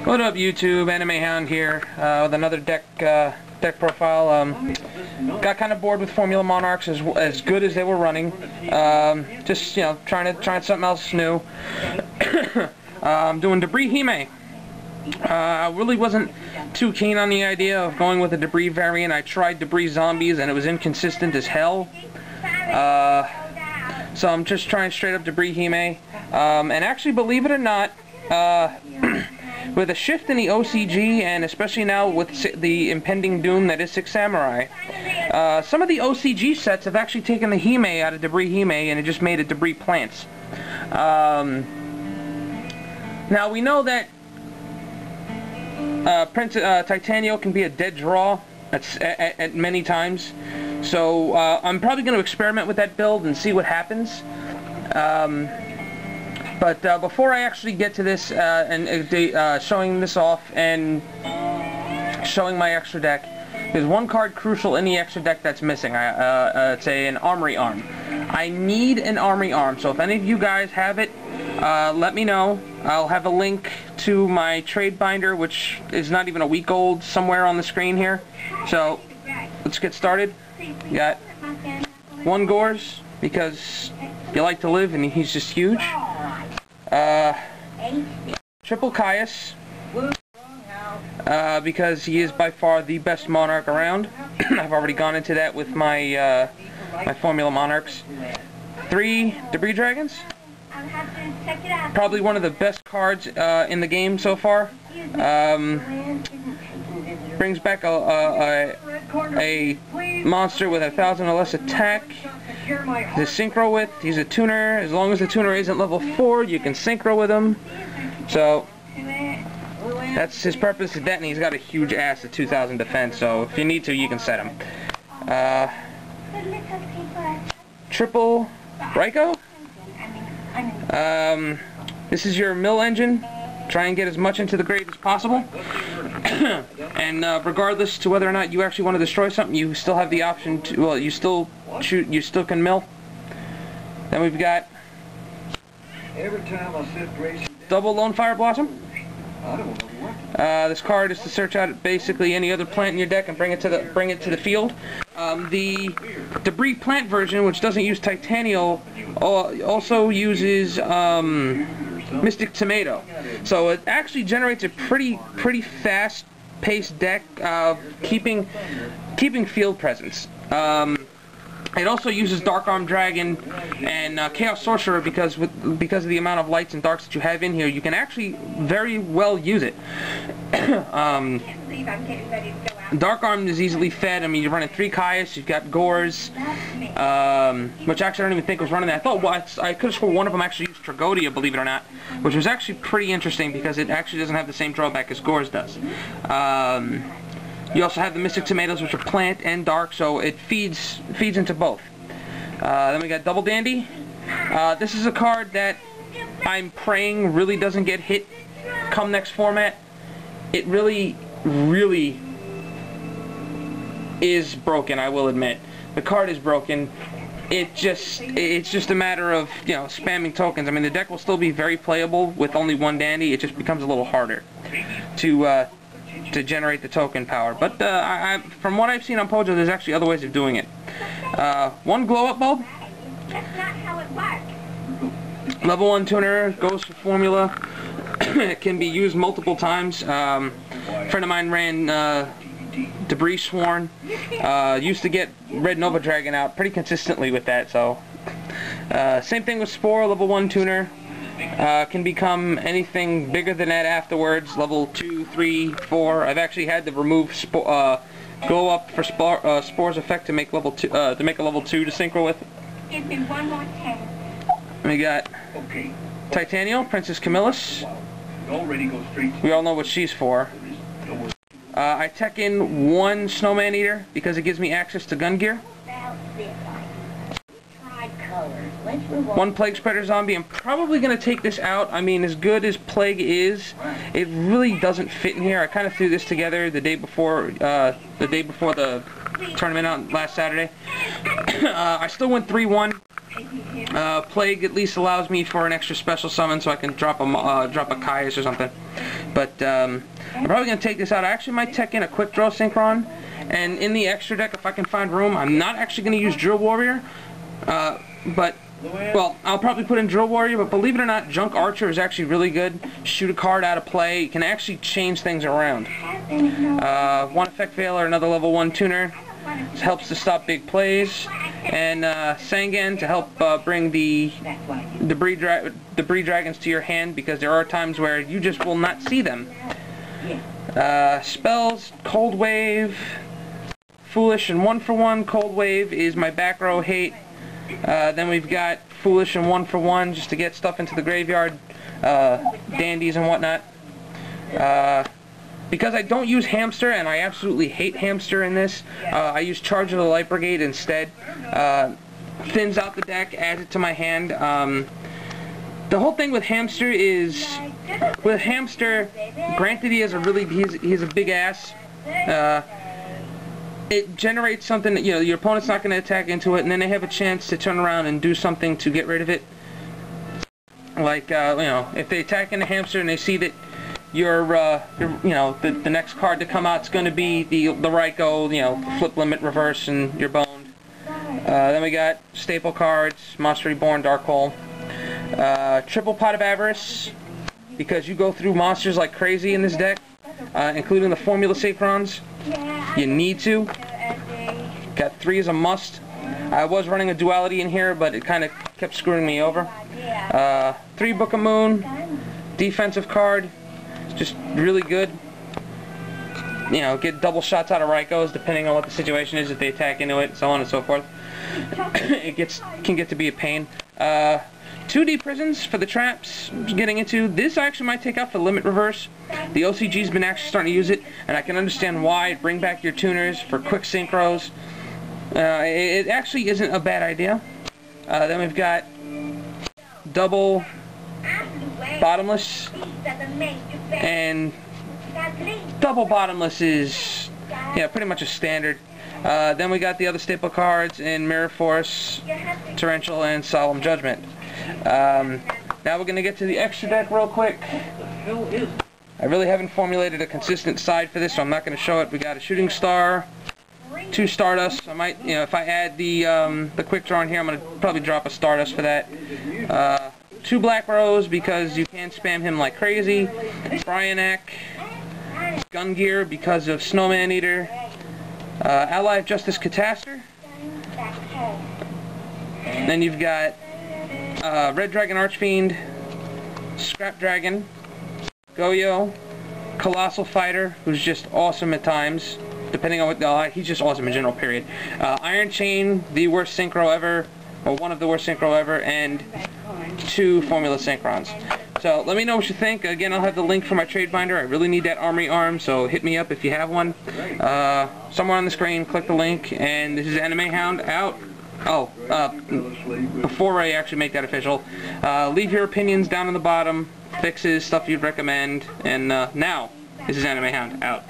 What up, YouTube? Anime Hound here with another deck profile. Got kind of bored with Formula Monarchs as good as they were running. Just trying something else new. Doing Debris-Hime. I really wasn't too keen on the idea of going with a Debris variant. I tried Debris Zombies and it was inconsistent as hell. So I'm just trying straight up Debris-Hime. And actually, believe it or not, with a shift in the OCG, and especially now with the impending doom that is Six Samurai, some of the OCG sets have actually taken the Hime out of Debris-Hime and it just made it Debris Plants. Now we know that Titanio can be a dead draw at many times, so I'm probably going to experiment with that build and see what happens. But before I actually get to this and showing this off and showing my extra deck, there's one card crucial in the extra deck that's missing. It's an Armory arm. I need an Armory arm, so if any of you guys have it, let me know. I'll have a link to my trade binder, which is not even a week old, somewhere on the screen here. So let's get started. You got one Gores, because you like to live and he's just huge. Triple Caius, because he is by far the best Monarch around. I've already gone into that with my my Formula Monarchs. 3 Debris Dragons, probably one of the best cards in the game so far. Brings back a monster with 1,000 or less attack. The Synchro with, he's a tuner. As long as the tuner isn't level 4, you can Synchro with him. So that's his purpose is that, and he's got a huge ass at 2,000 defense, so if you need to, you can set him. Triple Raiko. This is your mill engine. Try and get as much into the grave as possible. And regardless to whether or not you actually want to destroy something, you still have the option to, well, you still shoot, you still can mill. Then we've got double Lone Fire Blossom. This card is to search out basically any other plant in your deck and bring it to the field. The Debris Plant version, which doesn't use Titanio, also uses Mystic Tomato, so it actually generates a pretty fast-paced deck, keeping field presence. It also uses Dark Arm Dragon and Chaos Sorcerer because of the amount of lights and darks that you have in here, you can actually very well use it. Dark Arm is easily fed. I mean, you're running 3 Caius, you've got Gores, which actually I don't even think was running that. I thought, well, I could have sworn one of them actually used Tragodia, believe it or not, which was actually pretty interesting because it actually doesn't have the same drawback as Gores does. You also have the Mystic Tomatoes, which are plant and dark, so it feeds into both. Then we got Double Dandy. This is a card that I'm praying really doesn't get hit come next format. It really is broken, I will admit. The card is broken. It's just a matter of, spamming tokens. I mean, the deck will still be very playable with only one Dandy. It just becomes a little harder to generate the token power. But from what I've seen on Pojo, there's actually other ways of doing it. One Glow Up Bulb. That's not how it works. Level 1 tuner, goes for formula. It can be used multiple times. A friend of mine ran Debris Sworn. Used to get Red Nova Dragon out pretty consistently with that. So same thing with Spore, level 1 tuner. Can become anything bigger than that afterwards, level 2, 3, 4. I've actually had to remove go up for Spore's effect to make level 2 to make a level 2 to Synchro with. Give me one more chance. We got Titanio, Princess Camillus. We all know what she's for. I tech in 1 Snowman Eater because it gives me access to gun gear. 1 Plague Spreader Zombie. I'm probably going to take this out. I mean, as good as Plague is, it really doesn't fit in here. I kind of threw this together the day before the tournament out last Saturday. I still went 3-1. Plague at least allows me for an extra special summon, so I can drop a Caius or something. But I'm probably going to take this out. I actually might tech in a quick draw synchron, and in the extra deck, if I can find room, I'm not actually going to use Drill Warrior, but, well, I'll probably put in Drill Warrior, but believe it or not, Junk Archer is actually really good. Shoot a card out of play. You can actually change things around. One Effect Veiler, another level 1 tuner. This helps to stop big plays. And Sangan to help bring the debris dragons to your hand, because there are times where you just will not see them. Spells, Cold Wave, Foolish and 1-for-1. Cold Wave is my back row hate. Then we've got Foolish and 1-for-1 just to get stuff into the graveyard, dandies and whatnot. Because I don't use Hamster, and I absolutely hate Hamster in this, I use Charge of the Light Brigade instead. Thins out the deck, adds it to my hand. The whole thing with Hamster is, with Hamster, granted he has a big ass, it generates something that, your opponent's not going to attack into it, and then they have a chance to turn around and do something to get rid of it. Like, if they attack into Hamster and they see that the next card to come out is going to be the Raikou, flip limit reverse, and you're boned. Then we got staple cards, Monster Reborn, Dark Hole, Triple Pot of Avarice, because you go through monsters like crazy in this deck, including the Formula Synchros. You need to. Got 3 as a must. I was running a duality in here, but it kind of kept screwing me over. 3 Book of Moon, defensive card. Just really good. Get double shots out of Raikous depending on what the situation is, if they attack into it, so on and so forth. It can get to be a pain. 2D prisons for the traps. Getting into this, I actually might take out for limit reverse. The OCG's been actually starting to use it, and I can understand why. Bring back your tuners for quick synchros. It actually isn't a bad idea. Then we've got double bottomless, and double bottomless is pretty much a standard. Then we got the other staple cards in Mirror Force, Torrential, and Solemn Judgment. Now we're going to get to the extra deck real quick. I really haven't formulated a consistent side for this, so I'm not going to show it. We got a Shooting Star, 2 Stardust. I might, if I add the quick draw in here, I'm going to probably drop a Stardust for that. 2 Black Rose, because you can spam him like crazy. Bryanak, Gun Gear because of Snowman Eater. Ally of Justice Catastor. Then you've got Red Dragon Archfiend, Scrap Dragon, Goyo, Colossal Fighter, who's just awesome at times, depending on what, he's just awesome in general, period. Iron Chain, the worst synchro ever, or one of the worst synchro ever, and 2 Formula Synchrons. So let me know what you think. Again, I'll have the link for my trade binder. I really need that Armory arm, so hit me up if you have one. Somewhere on the screen, click the link, and this is Anime Hound out. Before I actually make that official, leave your opinions down in the bottom, fixes, stuff you'd recommend, and now, this is Anime Hound out.